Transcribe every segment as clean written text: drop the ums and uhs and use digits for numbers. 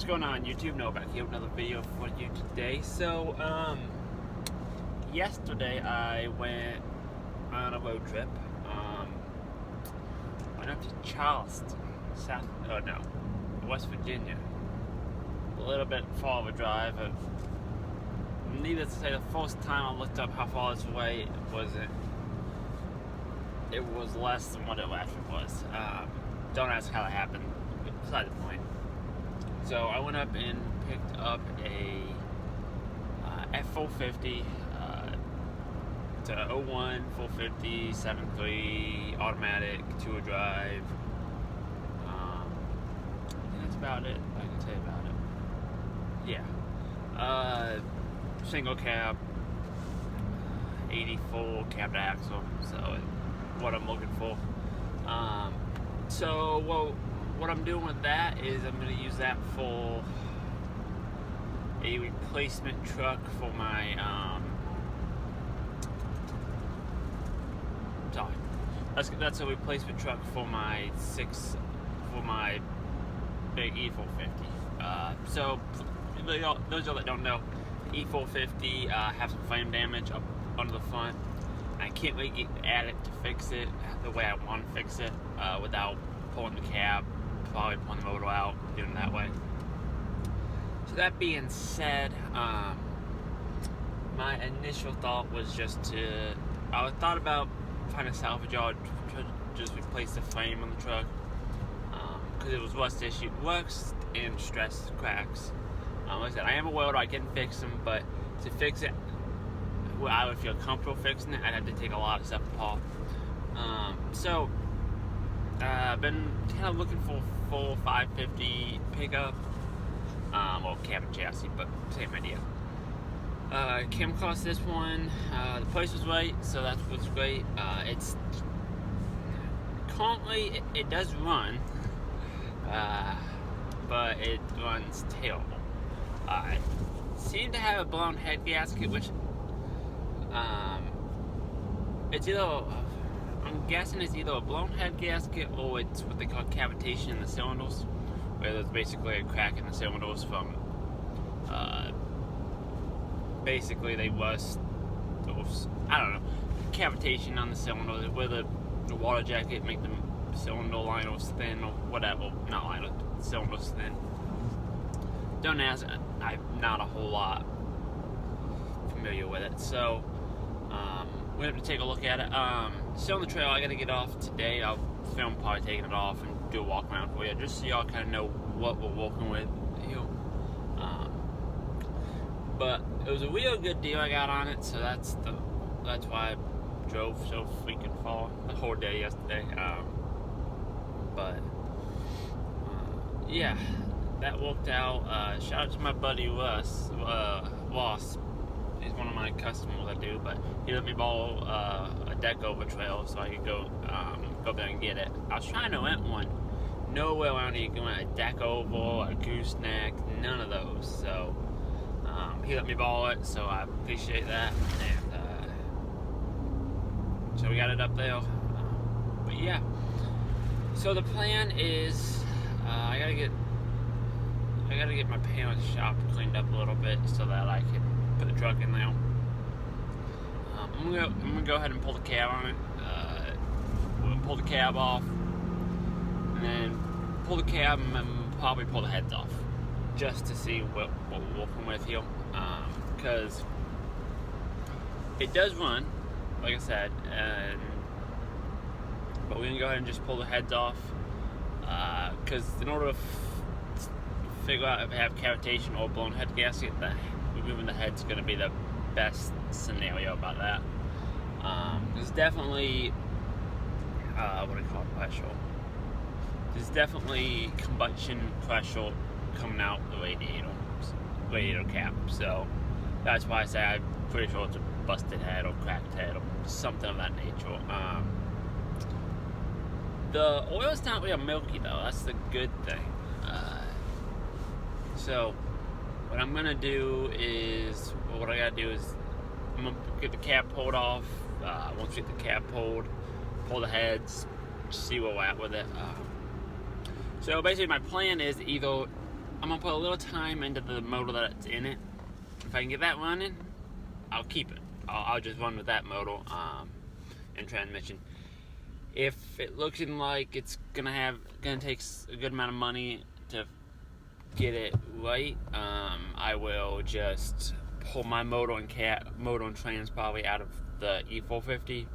going on YouTube? No, back here with another video for you today. So, yesterday I went on a road trip. Went up to Charleston, West Virginia. A little bit far of a drive. Needless to say, the first time I looked up how far this away it was less than what it actually was. Don't ask how that happened. Beside the point. So I went up and picked up a F450. It's a 01 450 7.3 automatic 2-wheel drive. And that's about it. I can tell you about it. Yeah. Single cab, 84 cab to axle. So what I'm looking for. What I'm doing with that is I'm going to use that for a replacement truck for my that's a replacement truck for my big E450. So those of you that don't know, the E450 have some frame damage up under the front. I can't really get at it to fix it the way I want to fix it without pulling the cab, probably pulling the motor out, doing it that way. So that being said, my initial thought was I thought about finding a salvage yard to just replace the frame on the truck, because it was rust and stress cracks. Like I said, I am a welder, I can fix them, but to fix it where I would feel comfortable fixing it, I'd have to take a lot of stuff apart. I've been kind of looking for full 550 pickup, well, cab and chassis, but same idea. Came across this one. The price was right, so that was great. It's currently it does run, but it runs terrible. It seemed to have a blown head gasket, which it's either, I'm guessing it's either a blown head gasket or it's what they call cavitation in the cylinders, where there's basically a crack in the cylinders from basically they rust, I don't know, cavitation on the cylinder where the water jacket make the cylinder liners thin or whatever, not liner, cylinders thin. Don't ask, I'm not a whole lot familiar with it, so we have to take a look at it. Still on the trail, I gotta get off today. I'll film probably taking it off and do a walk around for you, just so y'all kind of know what we're working with here. But it was a real good deal I got on it, so that's why I drove so freaking far the whole day yesterday. Yeah, that worked out. Shout out to my buddy Ross. He's one of my customers I do, but he let me borrow a deck over trail so I could go there and get it. I was trying to rent one. Nowhere around here you can rent a deck over, a gooseneck, none of those. So he let me borrow it, so I appreciate that. And so we got it up there. But yeah. So the plan is I gotta get my parents' shop cleaned up a little bit so that I can put the truck in there. I'm gonna go ahead and pull the cab on it. We'll pull the cab off, and then pull the cab and probably pull the heads off, just to see what we're working with here. Because it does run, like I said, but we're gonna go ahead and just pull the heads off. Because in order to figure out if I have cavitation or blown head gasket, removing the head's going to be the best scenario about that. There's definitely pressure. There's definitely combustion pressure coming out the radiator cap. So that's why I say I'm pretty sure it's a busted head or cracked head or something of that nature. The oil's not real milky though. That's the good thing. So what I'm gonna do is, what I gotta do is, I'm gonna get the cab pulled off. Once we get the cab pulled, pull the heads, see where we're at with it. So basically my plan is either I'm gonna put a little time into the motor that's in it. If I can get that running, I'll keep it. I'll just run with that motor and transmission. If it looking like it's gonna take a good amount of money to get it right, I will just pull my motor and trans probably out of the E450.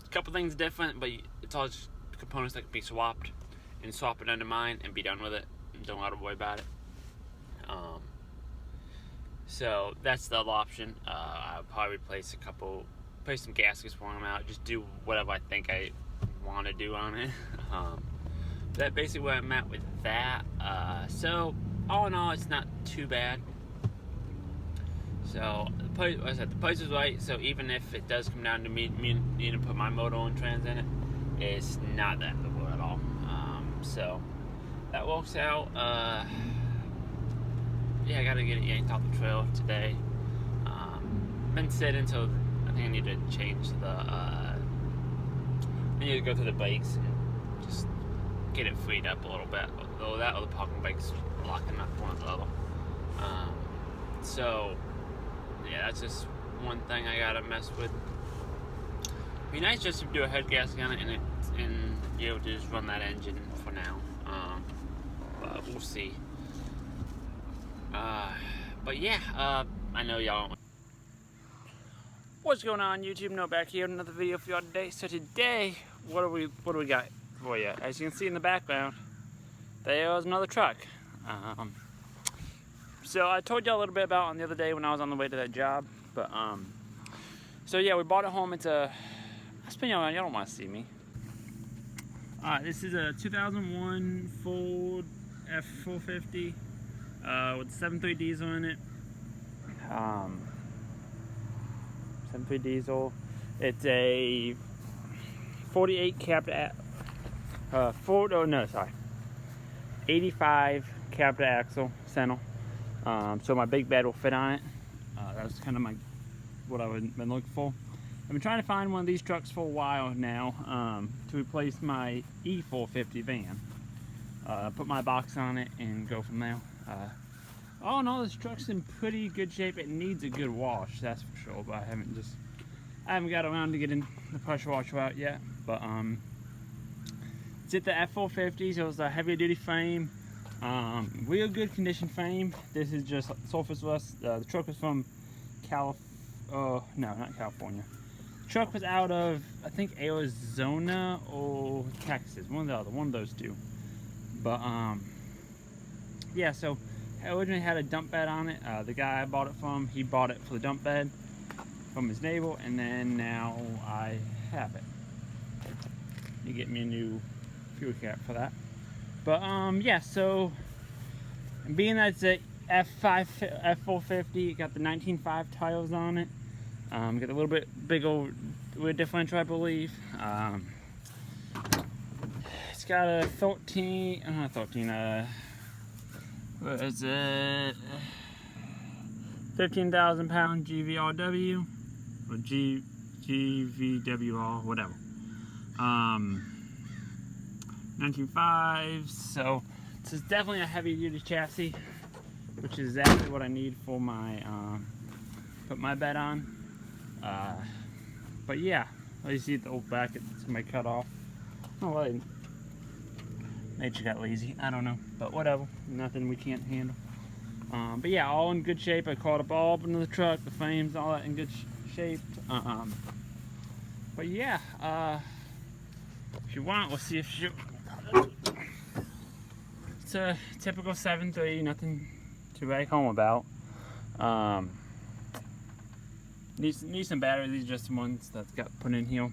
A couple things different, but it's all just components that can be swapped, and swap it under mine and be done with it. And don't have to worry about it. So that's the other option. I'll probably replace some gaskets for them out, just do whatever I think I want to do on it. That's basically where I'm at with that. So all in all, it's not too bad. So like I said, the price is right. So even if it does come down to me needing to put my motor and trans in it, it's not that big at all. So that works out. Yeah, I gotta get it yanked off the trail today. Been sitting, so I think I need to change I need to go through the brakes and just get it freed up a little bit. Though that other parking brake's locking up one or the other. So yeah, that's just one thing I gotta mess with. Be nice just to do a head gasket on it and be able to just run that engine for now. But we'll see. But yeah, I know y'all. What's going on, YouTube? No, back here with another video for y'all today. So today, what do we got for you? As you can see in the background, there's another truck. So I told y'all a little bit about on the other day when I was on the way to that job. But so yeah, we bought it home. It's a, I spin y'all around. Y'all don't want to see me. This is a 2001 Ford F450. With 7.3 diesel in it. 7.3 diesel. It's a 48 capped 85 capped axle center. So my big bed will fit on it. That was kind of what I've been looking for. I've been trying to find one of these trucks for a while now to replace my E450 van. Put my box on it and go from there. All in all, this truck's in pretty good shape. It needs a good wash, that's for sure. But I haven't got around to getting the pressure washer out yet. But it's at the F450, so it's a heavier duty frame, real good condition frame. This is just surfaceless. The truck was from no, not California. The truck was out of, I think, Arizona or Texas, one of those two. But yeah, so I originally had a dump bed on it. The guy I bought it from, he bought it for the dump bed from his neighbor, and then now I have it. You get me a new fuel cap for that. But yeah, so being that it's a F450, got the 19.5 tires on it. Got a little bit big old rear differential, I believe. It's got a 13,000 pound GVRW or GVWR, whatever. 19.5, so this is definitely a heavy duty chassis, which is exactly what I need for my put my bed on. But yeah, you see the old bracket that's gonna be cut off. Oh well, nature got lazy, I don't know, but whatever, nothing we can't handle. But yeah, all in good shape. I caught up all up into the truck, the frames, all that in good shape. But yeah, if you want, we'll see if it's a typical 7.3, nothing to write home about. Need some batteries. These are just the ones that got put in here.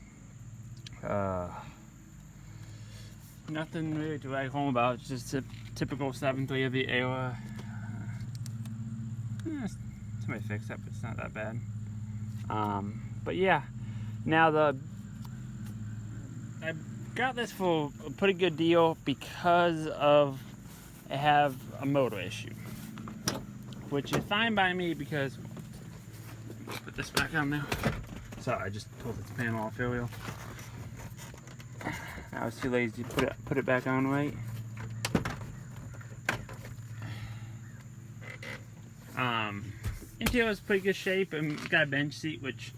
Nothing really to write home about. It's just a typical 7.3 of the era. Somebody fixed that, but it's not that bad. But yeah, now I got this for a pretty good deal because of I have a motor issue, which is fine by me because put this back on now. Sorry, I just pulled this panel off earlier. I was too lazy to put it back on right. Interior is pretty good shape, and got a bench seat, which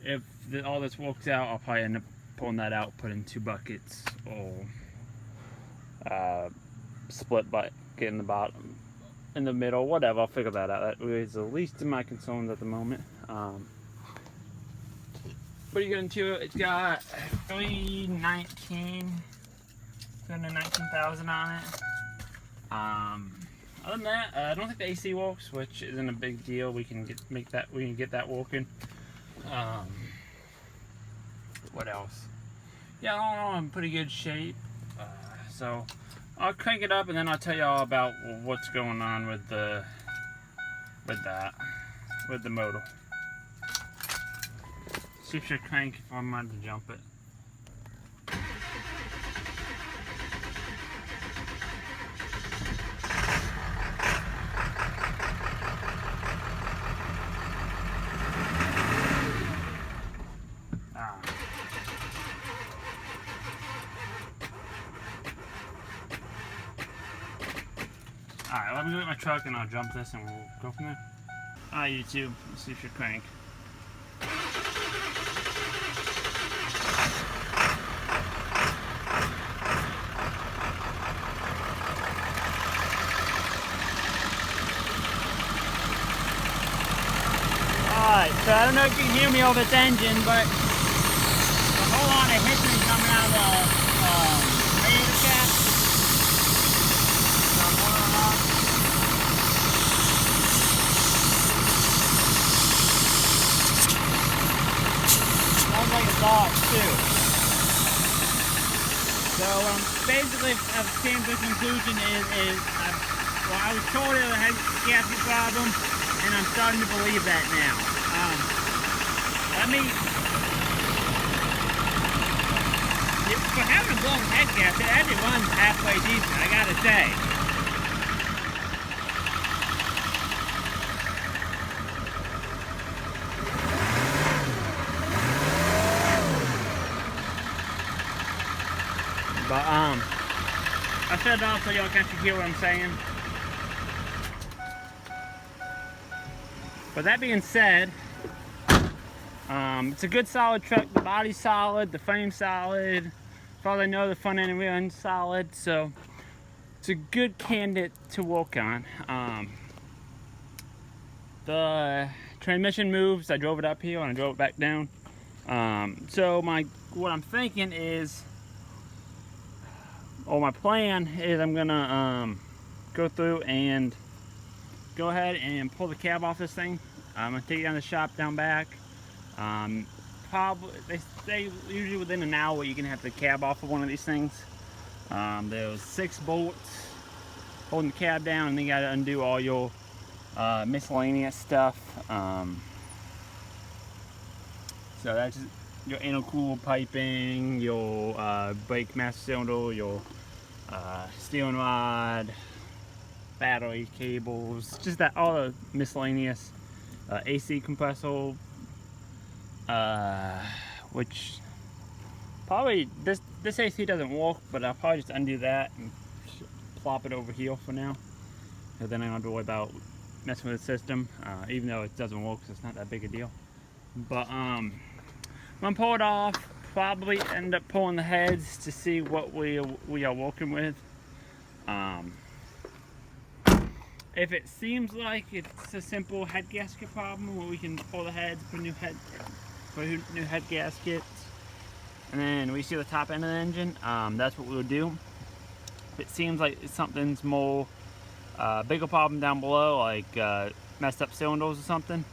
if all this works out, I'll probably end up pulling that out, put in 2 buckets, or split bucket in the bottom, in the middle, whatever. I'll figure that out. That is the least of my concerns at the moment. Pretty good interior. It's got 219,000 on it. Other than that, I don't think the AC works, which isn't a big deal. We can get that working. What else? Yeah, all in all, I'm in pretty good shape. So I'll crank it up, and then I'll tell y'all about what's going on with the motor. See if she'll crank if I'm ready to jump it. Alright, let me go get my truck and I'll jump this and we'll go from there. Alright, YouTube, let's see if you crank. Alright, so I don't know if you can hear me over this engine, but a whole lot of hissing coming out of the radiator cap. So I'm pulling it off. Sounds like a dog too. So basically I've came to the conclusion is I was told it had a gasket problem, and I'm starting to believe that now. For having a blown head gasket, it actually runs halfway decent, I gotta say. But I shut it off so y'all can actually hear what I'm saying. But that being said, it's a good solid truck. The body's solid, the frame's solid. As far as I know, the front end and rear end's solid, so it's a good candidate to work on. The transmission moves. I drove it up here and I drove it back down. So what I'm thinking is, or my plan is, I'm gonna go through and go ahead and pull the cab off this thing. I'm gonna take it down to the shop down back. Probably they say usually within an hour you can have the cab off of one of these things. There's 6 bolts holding the cab down, and then you gotta undo all your miscellaneous stuff. So that's your intercooler piping, your brake master cylinder, your steering rod, battery cables, just that, all the miscellaneous AC compressor, which probably this AC doesn't work, but I'll probably just undo that and plop it over here for now, because then I don't have to worry about messing with the system, even though it doesn't work, so it's not that big a deal. But I'm gonna pull it off, probably end up pulling the heads to see what we are working with. If it seems like it's a simple head gasket problem where we can pull the heads, put new head gaskets, and then we see the top end of the engine, that's what we'll do. If it seems like something's more bigger problem down below, like messed up cylinders or something,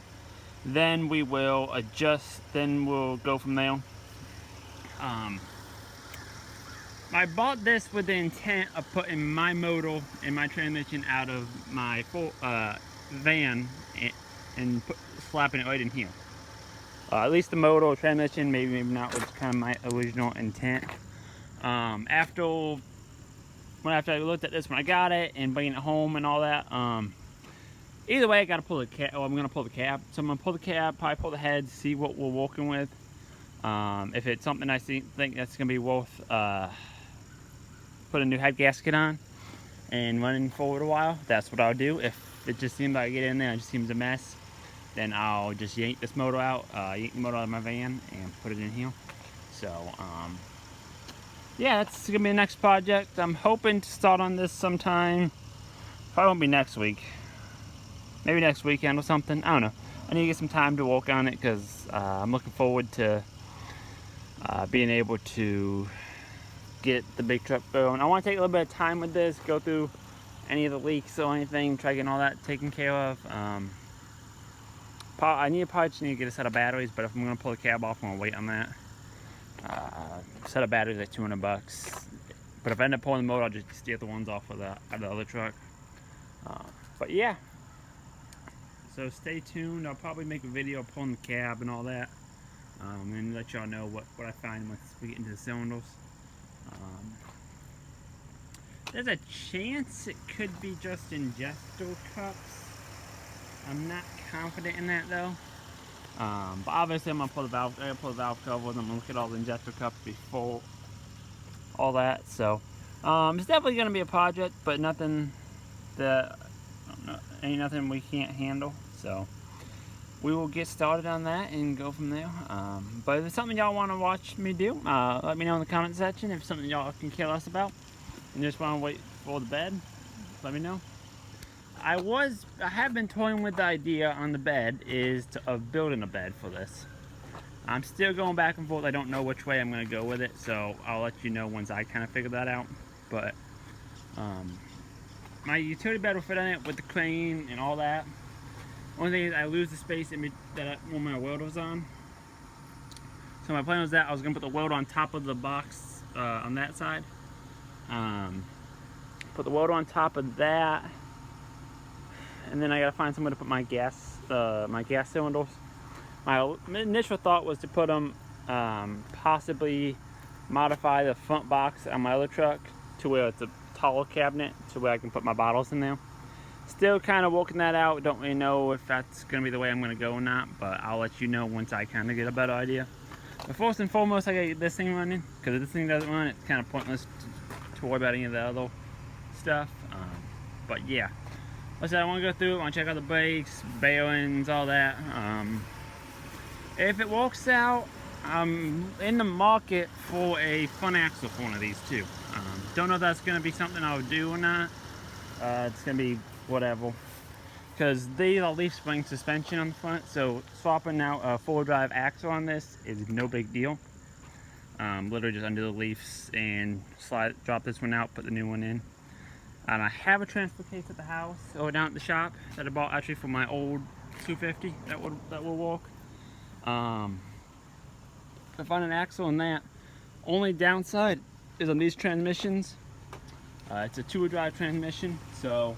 then we will adjust, then we'll go from there. I bought this with the intent of putting my motor and my transmission out of my van and slapping it right in here. At least the motor or transmission, maybe not, was kind of my original intent. After I looked at this when I got it and bringing it home and all that, either way I gotta pull the cab. I'm gonna pull the cab. So I'm gonna pull the cab, probably pull the heads, see what we're working with. If it's something I think that's gonna be worth put a new head gasket on and running forward a while, that's what I'll do. If it just seems like I get in there and it just seems a mess, then I'll just yank this motor out, yank the motor out of my van and put it in here. So, yeah, that's gonna be the next project. I'm hoping to start on this sometime. Probably won't be next week. Maybe next weekend or something. I don't know. I need to get some time to work on it because I'm looking forward to being able to get the big truck going. I want to take a little bit of time with this, go through any of the leaks or anything, try getting all that taken care of. I probably just need to get a set of batteries, but if I'm going to pull the cab off, I'm going to wait on that. Set of batteries like $200. But if I end up pulling the motor, I'll just steal the ones off of the other truck. But yeah. So stay tuned. I'll probably make a video pulling the cab and all that. And let y'all know what I find once we get into the cylinders. There's a chance it could be just injector cups. I'm not confident in that though. But obviously I'm gonna pull the valve. I gotta pull the valve cover. I'm gonna look at all the injector cups before all that. So it's definitely gonna be a project, but nothing that ain't nothing we can't handle. So we will get started on that and go from there. But if it's something y'all want to watch me do, let me know in the comment section. If it's something y'all can care less about and just want to wait for the bed, let me know. I have been toying with the idea on the bed of building a bed for this. I'm still going back and forth. I don't know which way I'm going to go with it, so I'll let you know once I kind of figure that out. But my utility bed will fit on it with the crane and all that. Only thing is I lose the space when my welder was on. So my plan was that I was going to put the welder on top of the box on that side. Put the welder on top of that. And then I gotta find somewhere to put my gas cylinders. My initial thought was to put them, possibly modify the front box on my other truck to where it's a taller cabinet to where I can put my bottles in there. Still kind of working that out. Don't really know if that's gonna be the way I'm gonna go or not, but I'll let you know once I kind of get a better idea. But first and foremost, I gotta get this thing running, because if this thing doesn't run, it's kind of pointless to worry about any of the other stuff. But yeah. Like I said, I want to go through it, I want to check out the brakes, bearings, all that. If it works out, I'm in the market for a front axle for one of these too. Don't know if that's going to be something I'll do or not. It's going to be whatever. Because these are leaf spring suspension on the front, so swapping out a 4-drive axle on this is no big deal. Literally just undo the leaves and drop this one out, put the new one in. And I have a transfer case at the house or down at the shop that I bought actually for my old 250 that will work. I found an axle on that. Only downside is on these transmissions. It's a 2-drive transmission, so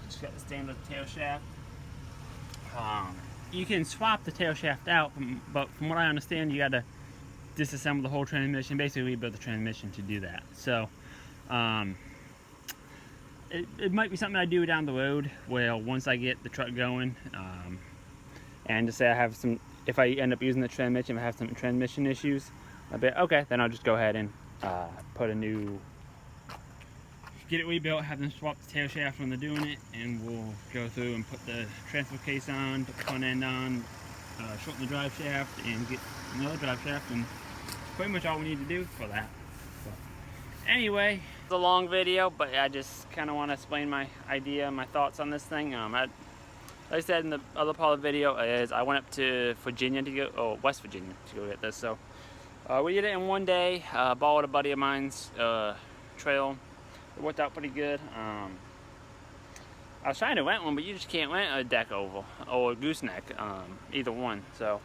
just got the standard tail shaft. You can swap the tail shaft out, but from what I understand, you got to disassemble the whole transmission, basically rebuild the transmission to do that. So. It might be something I do down the road, well, once I get the truck going, and to say I have some, if I end up using the transmission, if I have some transmission issues, I'll be okay, then I'll just go ahead and get it rebuilt, have them swap the tail shaft when they're doing it, and we'll go through and put the transfer case on, put the front end on, shorten the drive shaft, and get another drive shaft, and pretty much all we need to do for that. Anyway, it's a long video, but I just kind of want to explain my idea, my thoughts on this thing. Like I said in the other part of the video, I went up to Virginia to go, West Virginia to go get this. So we did it in one day. Borrowed a buddy of mine's trail. It worked out pretty good. I was trying to rent one, but you just can't rent a deck oval or a gooseneck, either one. So,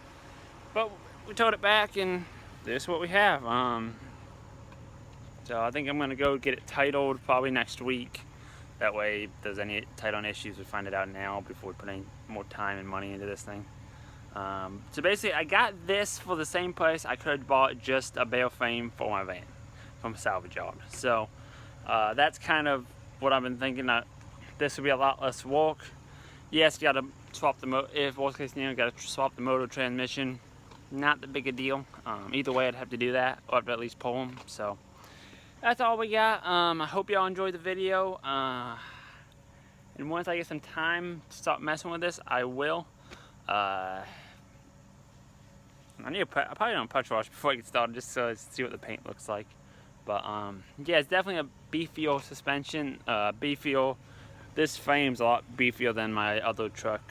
but we towed it back, and this is what we have. So I think I'm going to go get it titled probably next week. That way, if there's any title issues, we find it out now before we put any more time and money into this thing. So basically, I got this for the same price I could have bought just a bale frame for my van from a salvage yard. So that's kind of what I've been thinking. That this would be a lot less work. Yes, you got to swap the motor. If worst case scenario, got to swap the motor, transmission. Not that big a deal. Either way, I'd have to do that, or I'd at least pull them. So. That's all we got. I hope y'all enjoyed the video. And once I get some time to start messing with this, I will. I probably don't punch wash before I get started, just so I see what the paint looks like. But yeah, it's definitely a beefier suspension. Beefier. This frame's a lot beefier than my other truck,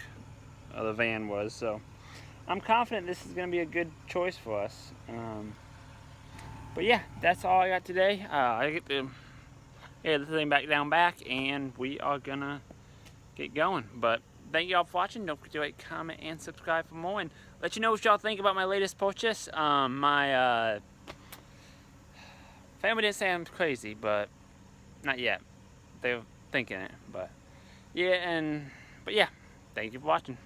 the van was. So I'm confident this is going to be a good choice for us. But yeah, that's all I got today. I get to get the thing back, and we are gonna get going. But thank you all for watching. Don't forget to like, comment, and subscribe for more, and let you know what y'all think about my latest purchase. My family didn't say I'm crazy, but not yet. They were thinking it, but yeah, but yeah, thank you for watching.